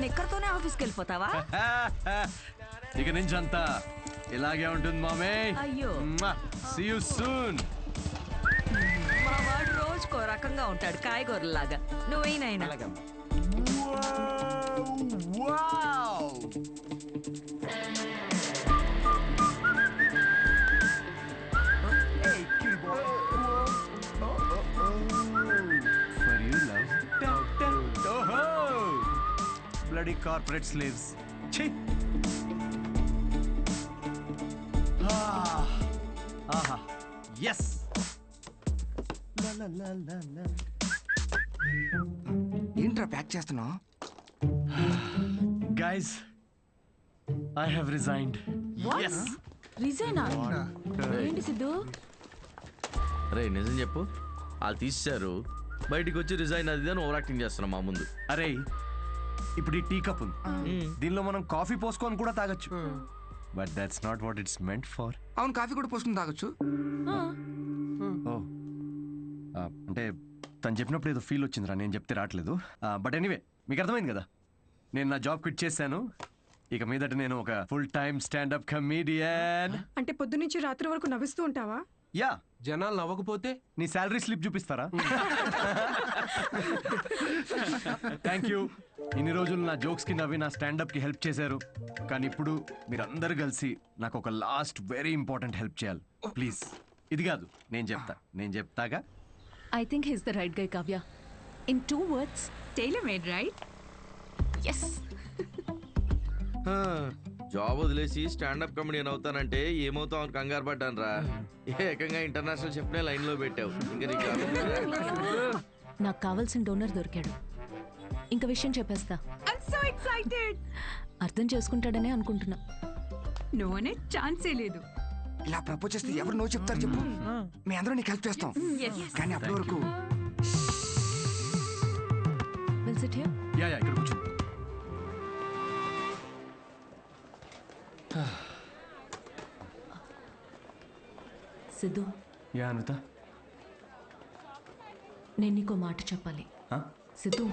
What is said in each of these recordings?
నిక్కర్తోనే ఆఫీస్కి వెళ్ళిపోతావా? ఇక నుంచి అంతా ఇలాగే ఉంటుంది మామే. అయ్యో, సీ యు సూన్. మా వాడు రోజుకో రకంగా ఉంటాడు, కాయగూరలాగా. నువ్వేనైనా bloody corporate slaves. Chhi. Aha. Yes. La la la la la. ఏంట్రా ప్యాక్ చేస్తున్నావు? Guys, I have resigned. Yes. రిజైనా? ఏంటి సిద్ధు? అరే నిజం చెప్పు, వాళ్ళు తీసేశారు, బయటికి వచ్చి రిజైన్ అది అని ఓవర్ యాక్టింగ్ చేస్తున్నాం మా ముందు. అరే ఇప్పుడు ఈ టీ కప్ ఉంది, దీనిలో మనం కాఫీ పోసుకొని కూడా తాగొచ్చు. But that's not what it's meant for. అవును, కాఫీ కూడా పోసుకుని తాగొచ్చు. ఓ అంటే తను చెప్పినప్పుడు ఏదో ఫీల్ వచ్చిందిరా, నేను చెప్తే రావట్లేదు. బట్ ఎనీవే, మీకు అర్థమైంది కదా, నేను నా జాబ్ క్విట్ చేశాను. ఇక మీదట నేను ఒక ఫుల్ టైమ్ స్టాండప్ కమీడియన్. అంటే పొద్దు నుంచి రాత్రి వరకు నవ్విస్తూ ఉంటావా? యా. జనాలు నవ్వకపోతే నీ శాలరీ స్లిప్ చూపిస్తారా? Thank you. ఇన్ని రోజులు నా జోక్స్ కి నవ్వి నా స్టాండప్ కి హెల్ప్ చేశారు, కానీ ఇప్పుడు మీరందరూ కలిసి నాకు ఒక లాస్ట్ వెరీ ఇంపార్టెంట్ హెల్ప్ చేయాలి ప్లీజ్. ఇది కాదు, నేను చెప్తాగా. I think he's the right guy, Kavya. In 2 words, tailor-made, right? yes. Job వదిలేసి స్టాండప్ కమెడియన్ అవుతానంటే ఏమవుతావు అని కంగారు పడ్డాను రా. ఏకంగా ఇంటర్నేషనల్ షెఫ్నే లైన్ లో పెట్టావు. ఇంకా నాకు కావాల్సిన డోనర్ దొరికాడు. ఇంకా విషయం చెప్పేస్తా. I'm so excited. అర్థం చేసుకుంటాడనే అనుకుంటున్నా. నోనే ఛాన్సే లేదు. ఇలా ప్రపోజ్ చేస్తే ఎవరు నో చెప్తారు చెప్పు? మీ అందరూ నీకు హెల్ప్ చేస్తాం, కానీ అప్పటి వరకు Will sit here? యా ఇక్కడ కూర్చో. సిద్ధు, యా అనిత, నేను నీకో మాట చెప్పాలి. సిద్ధు,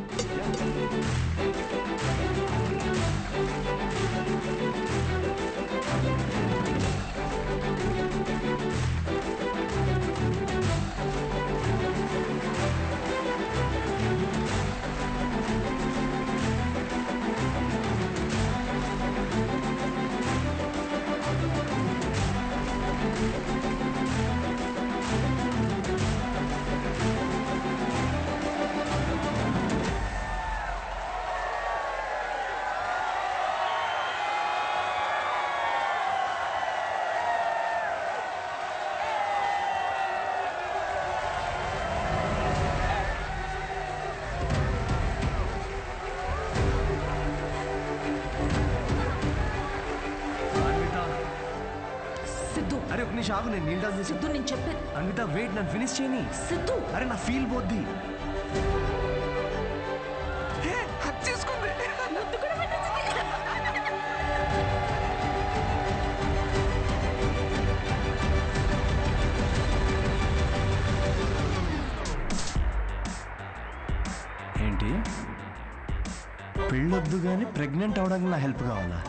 అరే ఒక నిమిషం ఆగు, నేను నీళ్ళు డాన్స్ చేసి. సిద్ధు, నేను చెప్పేది. అన్విత వెయిట్, నన్ను ఫినిష్ చేయని. సిద్ధు, అరే నా ఫీల్ పోద్ది. ఏంటి పెళ్ళొద్దు కానీ ప్రెగ్నెంట్ అవడానికి నా హెల్ప్ కావాలా?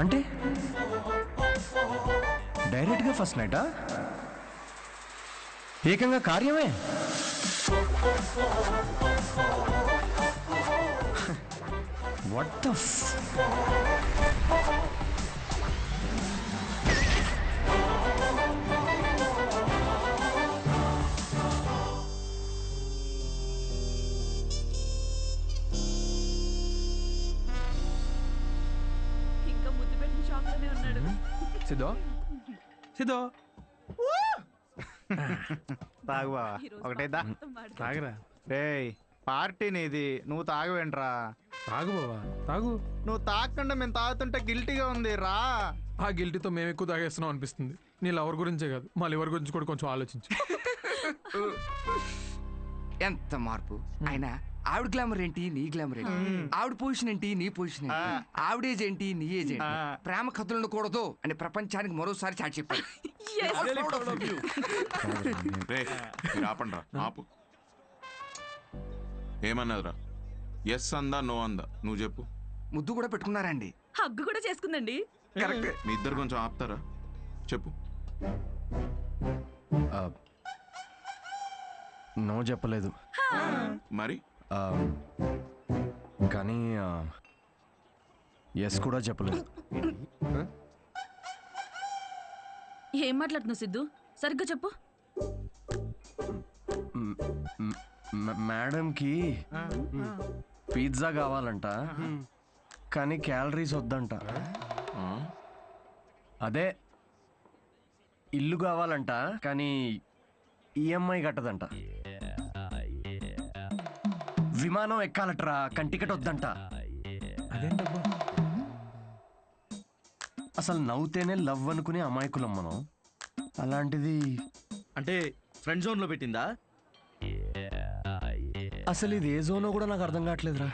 అంటే డైరెక్ట్గా ఫస్ట్ నైటా? ఏకంగా కార్యమే. వాట్ ద ఇంకా ముద్దు పెట్టిన షాక్ లోనే ఉన్నాడు. సిద్ధో సిద్ధో తాగు బావా, ఒకటేదా తాగరా. రేయ్ పార్టీ నీది, నువ్వు తాగవేంట్రా? తాగు బావా, తాగు. నువ్వు తాగకుండా మేము తాగుతుంటే గిల్టీగా ఉంది రా. ఆ గిల్టీతో మేము ఎక్కువ తాగేస్తున్నాం అనిపిస్తుంది. నీ లవర్ గురించే కాదు, మా లివర్ గురించి కూడా కొంచెం ఆలోచించు. ఎంత మార్పు అయినా. ఆవిడ గ్లామర్ ఏంటి, నీ గ్లామర్ ఏంటి? ఆవిడ పొజిషన్ ఏంటి, నీ పొజిషన్ ఏంటి? ఆవిడ ఏజ్ ఏంటి, నీ ఏజ్ ఏంటి? ప్రేమ కథలు ఉండకూడదు అని ప్రపంచానికి మరోసారి చాటి చెప్పాడు. ఆపండ్రా, ఆపు. ఏమన్నదిరా? ఎస్ అందా నో అందా నువ్వు చెప్పు. ముద్దు కూడా పెట్టుకున్నారండి. హగ్గు కూడా చేసుకుందండి. కరెక్ట్. మీ ఇద్దరు కొంచెం ఆపుతారా? చెప్పు. నో చెప్పలేదు. మరి కానీ ఎస్ కూడా చెప్పలేదు. ఏం మాట్లాడుతున్నావు సిద్ధు? సరిగ్గా చెప్పు. మేడంకి పిజ్జా కావాలంట, కానీ క్యాలరీస్ వద్దంట. అదే ఇల్లు కావాలంట, కానీ ఈఎంఐ కట్టదంట. విమానం ఎక్కాలట్రా, కానీ టికెట్ వద్దంట. అదేంటబ్బా? అసలు నవ్వుతేనే లవ్ అనుకునే అమాయకులం మనం. అలాంటిది అంటే ఫ్రెండ్ జోన్ లో పెట్టిందా? అసలు ఇది ఏ జోనో కూడా నాకు అర్థం కావట్లేదురా.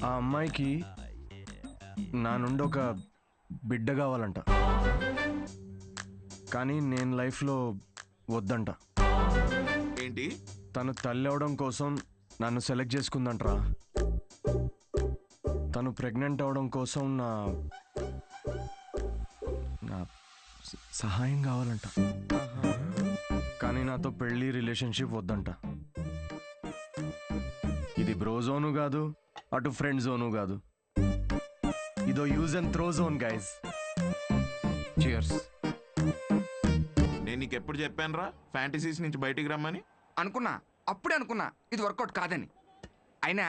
ఆ అమ్మాయికి నా నుండి ఒక బిడ్డ కావాలంట, కానీ నేను లైఫ్లో వద్దంట. ఏంటి? తను తల్లి అవడం కోసం నన్ను సెలెక్ట్ చేసుకుందంట్రా. తను ప్రెగ్నెంట్ అవడం కోసం నా నా సహాయం కావాలంట, కానీ నాతో పెళ్లి రిలేషన్షిప్ వద్దంట. ఇది బ్రో జోను కాదు, అటు ఫ్రెండ్ జోను కాదు. ఇదో use and throw zone guys. Cheers. నేను నీకు ఎప్పుడు చెప్పాను రా ఫ్యాంటసీస్ నుంచి బయటికి రమ్మని? అనుకున్నా, అప్పుడే అనుకున్నా ఇది వర్కౌట్ కాదని. అయినా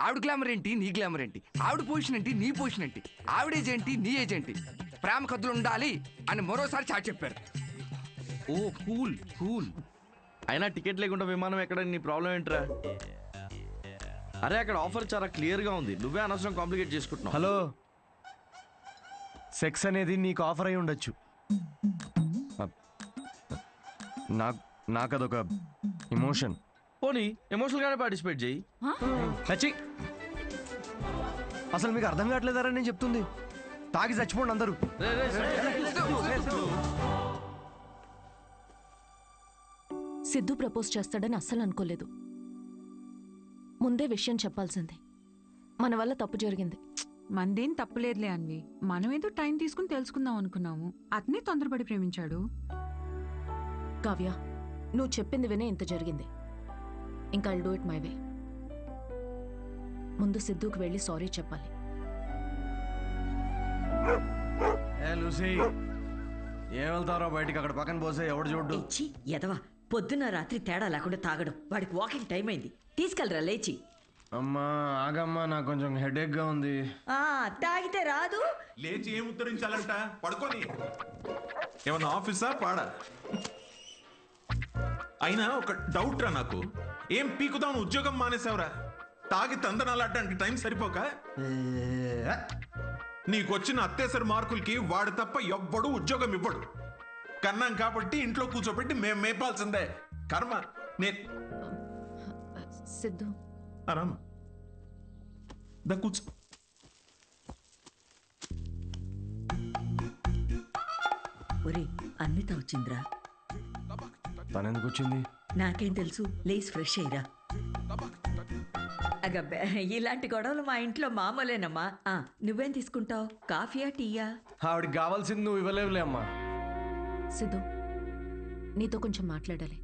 ఆవిడ గ్లామర్ ఏంటి, నీ గ్లామర్ ఏంటి? ఆవిడ పొజిషన్ ఏంటి, నీ పొజిషన్ ఏంటి? ఆవిడ ఏజ్ ఏంటి, నీ ఏజ్ ఏంటి? ప్రేమ కథలు ఉండాలి అని మరోసారి చాటి చెప్పారు. ఓ కూల్ కూల్. అయినా టికెట్ లేకుండా విమానం ఎక్కడ, నీ ప్రాబ్లం ఏంట్రా? అరే అక్కడ ఆఫర్ చాలా క్లియర్ గా ఉంది, నువ్వే అనవసరం కాంప్లికేట్ చేసుకుంటున్నావు. హలో, సెక్స్ అనేది నీకు ఆఫర్ అయి ఉండొచ్చు, నాకు అదొక ఇమోషన్. పోనీ ఎమోషనల్ గానే పార్టిసిపేట్ చేయి. చచ్చి, అసలు మీకు అర్థం కావట్లేదారా నేను చెప్తుంది? తాగి చచ్చిపోండి అందరూ. సిద్ధు ప్రపోజ్ చేస్తాడని అస్సలు అనుకోలేదు. ముందే విషయం చెప్పాల్సింది. మన వల్ల తప్పు జరిగింది. మందేం తప్పులేదులే అన్వి. మనం ఏదో టైం తీసుకుని తెలుసుకుందాం అనుకున్నాము, అతనే తొందరపడి ప్రేమించాడు. కావ్య, నువ్వు చెప్పింది వినే ఇంత జరిగింది. ఇంకా I'll do it my way. ముందు సిద్ధుకి వెళ్ళి సారీ చెప్పాలి. లూసీ, ఏం వెళ్తారో బయటికి, అక్కడ పక్కన పోసే ఎవడు చూడ్డు. ఇచ్చి ఎదవా, పొద్దున్న రాత్రి తేడా లేకుండా తాగడం. వాడికి వాకింగ్ టైం అయింది, తీసుకెళ్ళరా లేచి. అమ్మా ఆగమ్మా, నాకు కొంచెం హెడేక్ గా ఉంది. తాగితే రాదు. లేచి ఏం ఉత్తరించాలంట? పడుకొని. ఏమన్నా ఆఫీసా పాడా? అయినా ఒక డౌట్ రా నాకు, ఏం పీకుదాం ఉద్యోగం మానేసావురా? తాగి తందనాలాడడానికి టైం సరిపోక నీకొచ్చిన అత్తేసరి మార్కులకి వాడు తప్ప ఎవ్వడు ఉద్యోగం ఇవ్వడు. కన్నాం కాబట్టి ఇంట్లో కూర్చోబెట్టి మేము మేపాల్సిందే. కర్మ. సిద్ధు, ఆరామా దా కూర్చో. ఒరే, అన్విత వచ్చిందిరా. తనెందుకు వచ్చింది? నాకేం తెలుసు, లేస్ ఫ్రెష్ అయ్యిరా. అగబ్బే, ఇలాంటి గొడవలు మా ఇంట్లో మామూలేనమ్మా. నువ్వేం తీసుకుంటావు, కాఫీయా టీయా? ఆవిడకి కావాల్సింది నువ్వు ఇవ్వలేవులే అమ్మా. సిద్ధు, నీతో కొంచెం మాట్లాడాలి,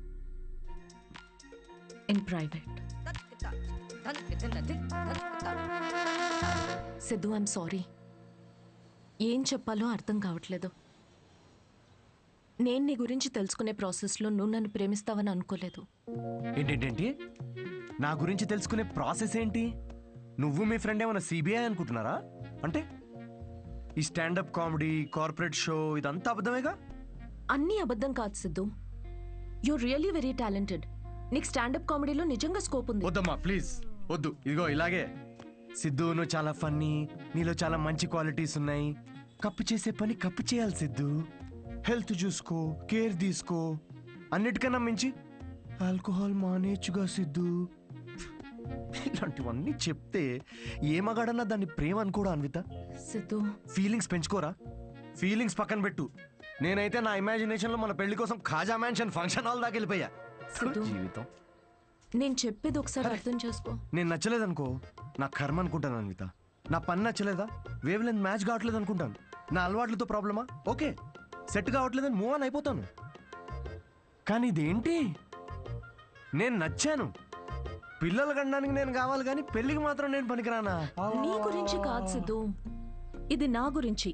in private. Siddhu, I'm sorry. ఏం చెప్పాలో అర్థం కావట్లేదు. నేను నీ గురించి తెలుసుకునే ప్రాసెస్లో నువ్వు నన్ను ప్రేమిస్తావని అనుకోలేదు. ఏంటేంటేంటి? నా గురించి తెలుసుకునే ప్రాసెస్ ఏంటి? నువ్వు మీ ఫ్రెండ్ ఏమైనా సిబిఐ అనుకుంటున్నారా? అంటే ఈ స్టాండప్ కామెడీ, కార్పొరేట్ షో ఇదంతా అబద్ధమేగా? అన్నీ అబద్ధం కాదు Siddhu. You really very talented. నీకు స్టాండప్ కామెడీలో నిజంగా స్కోప్ ఉంది. వద్దమ్మా ప్లీజ్ వద్దు. ఇదిగో ఇలాగే, సిద్ధు నువ్వు చాలా ఫన్నీ, నీలో చాలా మంచి క్వాలిటీస్ ఉన్నాయి. కప్పు చేసే పని కప్పు చేయాలి సిద్ధు. హెల్త్ చూసుకో, కేర్ తీసుకో, అన్నిటికన్నా మించి ఆల్కహాల్ మానేచ్చుగా సిద్ధు. ఇలాంటివన్నీ చెప్తే ఏ మగాడన్నా దాన్ని ప్రేమ అనుకోడా అన్విత? సిద్ధు, ఫీలింగ్స్ పెంచుకోరా? ఫీలింగ్స్ పక్కన పెట్టు. నేనైతే నా ఇమాజినేషన్ లో మన పెళ్లి కోసం ఖాజా మ్యాన్షన్ ఫంక్షన్ హాల్ దాకా వెళ్ళిపోయా. సిద్ధు, జీవితం నేను చెప్పేది ఒకసారి అర్థం చేసుకో. నేను నచ్చలేదనుకో నా కర్మ అనుకుంటాను అన్విత. నా పని నచ్చలేదా, వేవ్ లెంత్ మ్యాచ్ కావట్లేదు అనుకుంటాను. నా అలవాట్లతో ప్రాబ్లమా, ఓకే సెట్ కావట్లేదని మూవ్ ఆన్ అయిపోతాను. కానీ ఇదేంటి, నేను నచ్చాను, పిల్లలు కనడానికి నేను కావాలి కానీ పెళ్ళికి మాత్రం నేను పనికిరానా? నీ గురించి కాదు సిద్ధు, ఇది నా గురించి.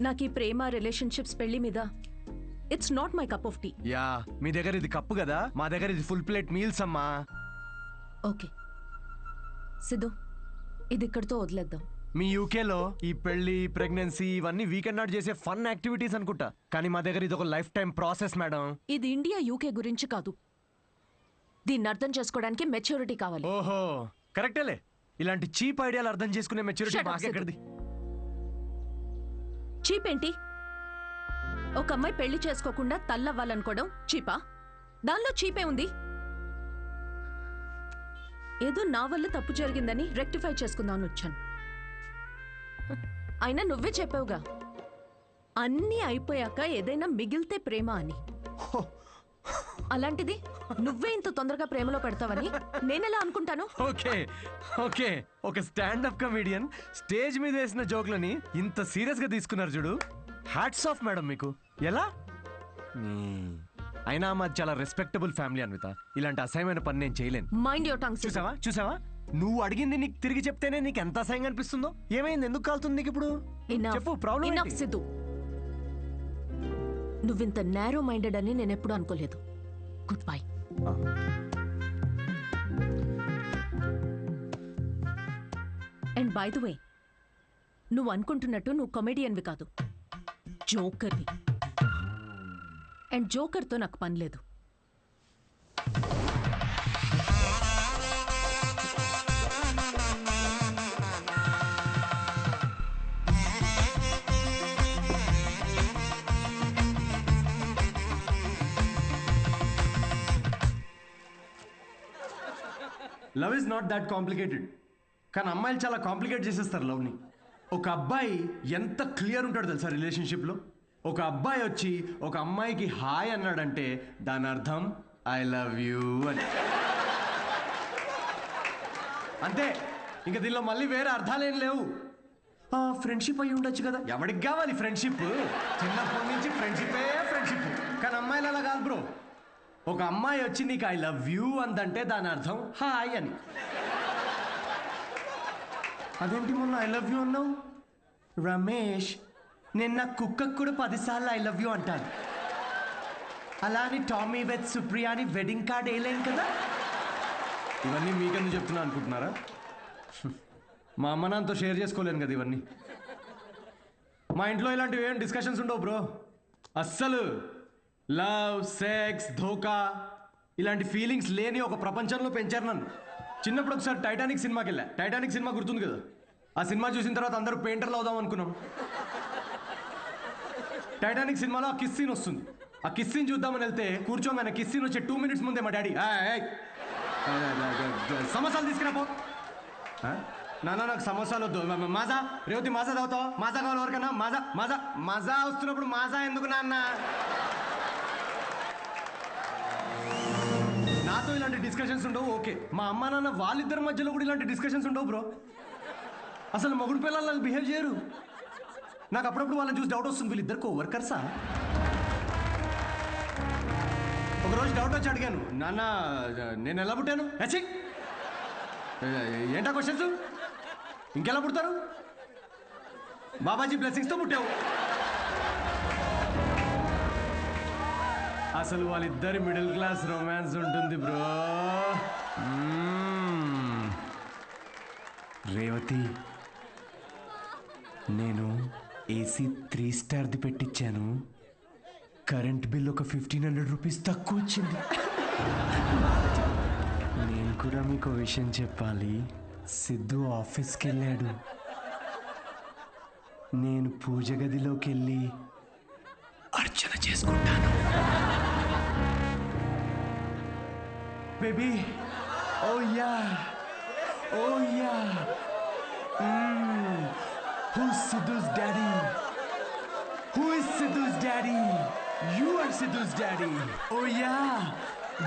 నాకు ఈ ప్రేమ రిలేషన్షిప్స్ పెళ్లి మీద it's not my cup of tea. Yeah, మీ దగ్గర ఇది కప్పు కదా, మా దగ్గర ఇది ఫుల్ ప్లేట్ మీల్స్ అమ్మా. ఓకే సిద్ధు, ఇది ఇక్కడితో వదిలేద్దాం. మీ యూకేలో ఈ పెళ్లి ప్రెగ్నెన్సీ ఇవన్నీ వీకెండ్ నాట్ చేసే ఫన్ యాక్టివిటీస్ అనుకుంటా, కానీ మా దగ్గర ఇది ఒక లైఫ్ టైం ప్రాసెస్ మేడం. ఇది ఇండియా యూకే గురించి కాదు. దీన్ని అర్థం చేసుకోవడానికి మెచ్యూరిటీ కావాలి. ఓహో కరెక్టేలే, ఇలాంటి చీప్ ఐడియాలు అర్థం చేసుకునే మెచ్యూరిటీ Shut up, మాకెక్కడిది? చీప్ ఏంటి? ఒక అమ్మాయి పెళ్లి చేసుకోకుండా తల్లవ్వాలనుకోవడం చీపా? దానిలో చీపే ఉంది. ఏదో నా వల్ల తప్పు జరిగిందని రెక్టిఫై చేసుకుందామని వచ్చాను. అయినా నువ్వే చెప్పావుగా, అన్నీ అయిపోయాక ఏదైనా మిగిలితే ప్రేమ అని. అలాంటిది నువ్వే ఇంత తొందరగా ప్రేమలో పెడతావని నేనెలా అనుకుంటాను? ఓకే ఓకే, ఒక స్టాండప్ కమీడియన్ స్టేజ్ మీద వేసిన జోక్లని ఇంత సీరియస్ గా తీసుకున్నారు చూడు, హ్యాట్స్ ఆఫ్ మేడం మీకు. ఎలా? అయినా మాది చాలా రెస్పెక్టబుల్ ఫ్యామిలీ అన్విత, ఇలాంటి అసహ్యమైన పని నేను చేయలేను. Mind your tongue. చూసావా చూసావా, నువ్వు అడిగింది నీకు తిరిగి చెప్తేనే నీకు ఎంత అసహ్యంగా అనిపిస్తుందో. ఏమైంది, ఎందుకు కాలుతుంది నీకు ఇప్పుడు? చెప్పు, ప్రాబ్లం ఇనఫ్ సిద్ధు, నువ్వింత నేరో మైండెడ్ అని నేను ఎప్పుడు అనుకోలేదు. Good bye. And by the way, నువ్వు అనుకుంటున్నట్టు నువ్వు కమెడియన్వి కాదు, జోకర్వి. అండ్ జోకర్తో నాకు పని లేదు. Love is not that complicated, కానీ అమ్మాయిలు చాలా కాంప్లికేట్ చేసేస్తారు లవ్ని. ఒక అబ్బాయి ఎంత క్లియర్ ఉంటాడు తెలుసా రిలేషన్షిప్లో? ఒక అబ్బాయి వచ్చి ఒక అమ్మాయికి హాయ్ అన్నాడంటే దాని అర్థం ఐ లవ్ యూ అని. అంతే, ఇంకా దీనిలో మళ్ళీ వేరే అర్థాలేం లేవు. ఫ్రెండ్షిప్ అయ్యి ఉండొచ్చు కదా, ఎవరికి కావాలి ఫ్రెండ్షిప్? చిన్నప్పటి నుంచి ఫ్రెండ్షిపే ఫ్రెండ్షిప్. కానీ అమ్మాయిలు అలా కాదు బ్రో. ఒక అమ్మాయి వచ్చి నీకు ఐ లవ్ యూ అందంటే దాని అర్థం హాయ్ అని. అదేంటి మొన్న ఐ లవ్ యూ అన్నావు? రమేష్, నేను నా కుక్కకు కూడా 10 సార్లు ఐ లవ్ యూ అంటాను. అలా అని టామీ విత్ సుప్రియా అని వెడ్డింగ్ కార్డ్ వేయలేం కదా. ఇవన్నీ మీకెందుకు చెప్తున్నా అనుకుంటున్నారా? మా అమ్మ నాన్నతో షేర్ చేసుకోలేను కదా ఇవన్నీ. మా ఇంట్లో ఇలాంటివి ఏం డిస్కషన్స్ ఉండవు బ్రో. అస్సలు లవ్, సెక్స్, ధోకా ఇలాంటి ఫీలింగ్స్ లేని ఒక ప్రపంచంలో పెంచారు నన్ను. చిన్నప్పుడు ఒకసారి టైటానిక్ సినిమాకి వెళ్ళా. టైటానిక్ సినిమా గుర్తుంది కదా? ఆ సినిమా చూసిన తర్వాత అందరూ పెయింటర్లు అవుదాం అనుకున్నాం. టైటానిక్ సినిమాలో ఆ కిస్ సీన్ వస్తుంది. ఆ కిస్ సీన్ చూద్దామని వెళ్తే కూర్చోగానే కిస్ సీన్ వచ్చే 2 minutes ముందే మా డాడీ సమోసాలు తీసుకురాపో. నాన్న నాకు సమోసాలు వద్దు, మాజా రేవతి మాజా తాగుతావా? మాజా కావాలి ఎవరికన్నా? మాజా మాజా మాజా వస్తున్నప్పుడు మాజా ఎందుకు నాన్న? నాతో ఇలాంటి డిస్కషన్స్ ఉండవు ఓకే, మా అమ్మ నాన్న వాళ్ళిద్దరి మధ్యలో కూడా ఇలాంటి డిస్కషన్స్ ఉండవు బ్రో. అసలు మొగుడు పిల్లలు బిహేవ్ చేయరు. నాకు అప్పుడప్పుడు వాళ్ళని చూసి డౌట్ వస్తుంది, వీళ్ళిద్దరు వర్కర్సా? ఒకరోజు డౌట్ వచ్చి అడిగాను, నాన్న నేను ఎలా పుట్టాను? ఏంటా క్వశ్చన్స్? ఇంకెలా పుడతారు? బాబాజీ బ్లెస్సింగ్స్తో పుట్టావు. అసలు వాళ్ళిద్దరి మిడిల్ క్లాస్ రొమాన్స్ ఉంటుంది బ్రో. రేవతి, నేను ఏసీ 3 స్టార్ది పెట్టించాను, కరెంట్ బిల్ ఒక 1500 రూపీస్ తక్కువ వచ్చింది. నేను కూడా మీకు విషయం చెప్పాలి. సిద్ధు ఆఫీస్కి వెళ్ళాడు, నేను పూజ గదిలోకి వెళ్ళి అర్చన చేసుకుంటాను. Baby, oh yeah, oh yeah. Who's Sidhu's daddy? Who is Sidhu's daddy? You are Sidhu's daddy. Oh yeah,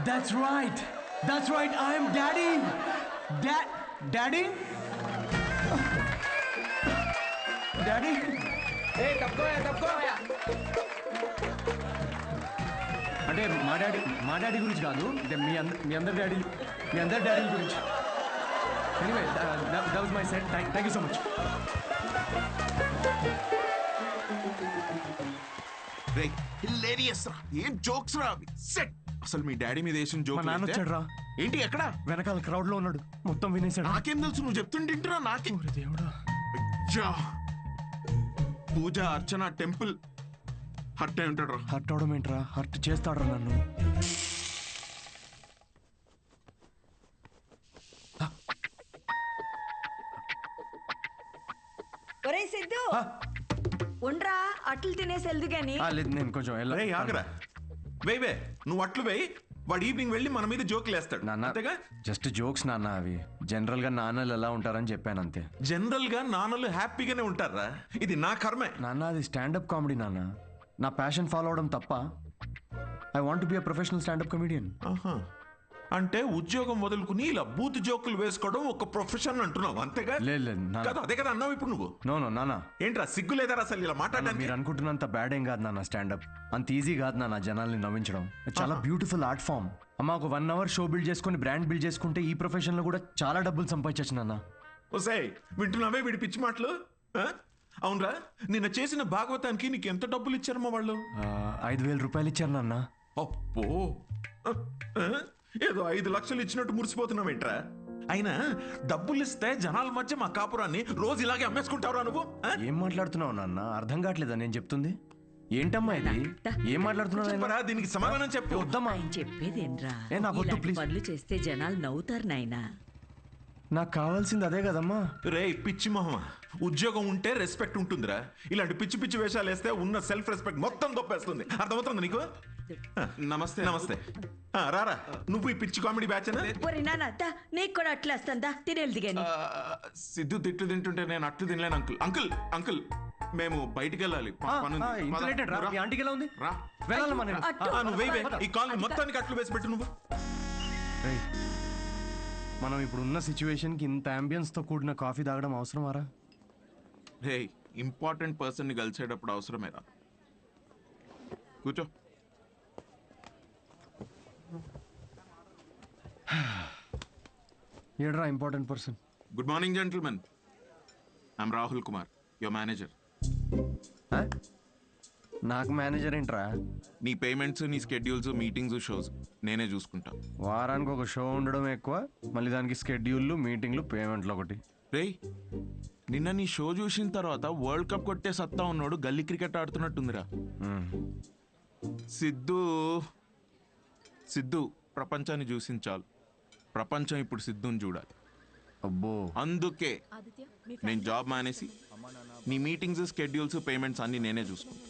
that's right. That's right I am daddy. Daddy daddy. అంటే మా డాడీ గురించి కాదు, అంటే మీ అందరి డాడీ గురించి. Anyway that was my set. Thank you so much. Hilarious రా, ఏం jokes రా అవి. సెట్. అసలు మీ డాడీ మీద వేసిన మా జోక్ నాన్న వచ్చాడు రా. ఏంటి ఎక్కడ? వెనకాల క్రౌడ్ లో ఉన్నాడు, మొత్తం వినేశాడు. నాకేం తెలుసు, నువ్వు చెప్తుంటేంటిరా నాకే. దేవుడా. అయ్యా. పూజ అర్చన టెంపుల్ హర్ట్ అయి ఉంటాడు రా. హర్ట్ అవడం ఏంట్రా, హర్ట్ చేస్తాడు నన్ను. ఒరే సిద్ధు ఉండ్రా, అట్లు తినేసి వెళ్దు గాని. లేదు నేను కొంచెం రే ఆగరా, వే నువ్వు అట్లు వేయి, వాడు ఈవినింగ్ వెళ్ళి మన మీద జోకులు వేస్తాడు. నాన్న అంతేగా? జస్ట్ జోక్స్ నాన్న, అవి జనరల్ గా నాన్నలు ఎలా ఉంటారని చెప్పాను అంతే. జనరల్ గా నాన్నలు హ్యాపీగానే ఉంటారా? ఇది నా కర్మే. నాన్న అది స్టాండప్ కామెడీ నాన్న, నా ప్యాషన్ ఫాలో అవడం తప్ప. I want be a professional standup comedian. ఆహా. అంటే ఉద్యోగం వదులుకుని ఇలా బూత్ జోకులు వేసుకోవడం ఒక ప్రొఫెషన్ అంటున్నావు, అంతేగా? లేదు కదా, అదే కదా అన్నావు ఇప్పుడు నువ్వు. నో నాన్న, ఏంట్రా సిగ్గు లేదా అసలు ఇలా మాట్లాడడానికి? మీరు అనుకుంటున్నంత బ్యాడ్ ఏం కాదు నాన్న. స్టాండప్ అంత ఈజీ కాదు నాన్న జనాల్ని నవ్వించడం. చాలా బ్యూటిఫుల్ ఆర్ట్ ఫామ్. అమ్మ ఒక 1 hour షో బిల్డ్ చేసుకుని బ్రాండ్ బిల్డ్ చేసుకుంటే ఈ ప్రొఫెషన్ లో కూడా చాలా డబ్బులు సంపాదించచ్చు నాన్న. ఒసేయ్, వింటున్నావే వీడి పిచ్చి మాటలు? ఆ? అవునరా, నిన్న చేసిన భాగవతానికి నీకు ఎంత డబ్బులు ఇచ్చారమ్మా వాళ్ళు? 5,000 రూపాయలు ఇచ్చారు నాన్న. అప్పో, ఏదో 5 లక్షలు ఇచ్చినట్టు మురిసిపోతున్నావేంట్రా? అయినా డబ్బులు ఇస్తే జనాల మధ్య మా కాపురాన్ని రోజు ఇలాగే అమ్మేసుకుంటావురా నువ్వు? ఏం మాట్లాడుతున్నావు నాన్న, అర్థం కావట్లేదా నేను చెప్తుంది? ఏంటమ్మా ఇది, ఏం మాట్లాడుతున్నావు? చెప్పరా, దీనికి సమాధానం చెప్పు. వద్దమ్మా, ఆయన చెప్పేదేంట్రా, ఏ నా వద్దు, ఇలాంటి ప్లీజ్. పనులు చేస్తే జనాలు నవ్వుతారు నాయనా. నాకు కావాల్సింది అదే కదమ్మా. రే పిచ్చి మొహమా, ఉద్యోగం ఉంటే రెస్పెక్ట్ ఉంటుందిరా. ఇలాంటి పిచ్చి పిచ్చి వేషాలు వేస్తే ఉన్న సెల్ఫ్ రెస్పెక్ట్ మొత్తం దొప్పేస్తుంది. అర్థమవుతుంది నీకు? నమస్తే నమస్తే. రారా, నువ్వు ఈ పిచ్చి కామెడీ బ్యాచ్? ఒరే నాన్న, నీకు కూడా అట్లా వస్తుందా? తినేది గాని. సిద్ధు తిట్లు తింటుంటే నేను అట్లు తినలేను అంకుల్. అంకుల్ అంకుల్ మేము బయటికి వెళ్ళాలి, పనుంది. ఇంత లేట్ ఏంట్రా? మీ ఆంటీకి ఎలా ఉంది? రా. వెళ్ళాలమ్మా నేను. నువ్వు వేయి, ఈ కాలనీ మొత్తానికి అట్లు వేసి పెట్టు నువ్వు. రేయ్, మనం ఇప్పుడు ఉన్న సిచ్యువేషన్ కి ఇంత అంబియన్స్ తో కూడిన కాఫీ తాగడం అవసరమారా? రే, ఇంపార్టెంట్ పర్సన్ ని కలిసేటప్పుడు అవసరమేరా. కూర్చో. ఏడ్రా important person? Good morning gentlemen, I'm Rahul Kumar, your manager. నాకు మేనేజర్ ఏంట్రా? నీ పేమెంట్స్, నీ స్కెడ్యూల్స్, మీటింగ్స్, షోస్ నేనే చూసుకుంటా. వారానికి ఒక షో ఉండడం ఎక్కువ, మళ్ళీ దానికి స్కెడ్యూల్లు, మీటింగ్లు, పేమెంట్లు ఒకటి. రేయ్, నిన్న నీ షో చూసిన తర్వాత వరల్డ్ కప్ కొట్టే సత్తా ఉన్నాడు గల్లీ క్రికెట్ ఆడుతున్నట్టుందిరా. సిద్ధు ప్రపంచాన్ని చూసించాలి, ప్రపంచం ఇప్పుడు సిద్ధుని చూడాలి. అబ్బో, అందుకే నేను జాబ్ మానేసి నీ మీటింగ్స్, స్కెడ్యూల్స్, పేమెంట్స్ అన్ని నేనే చూసుకుంటా.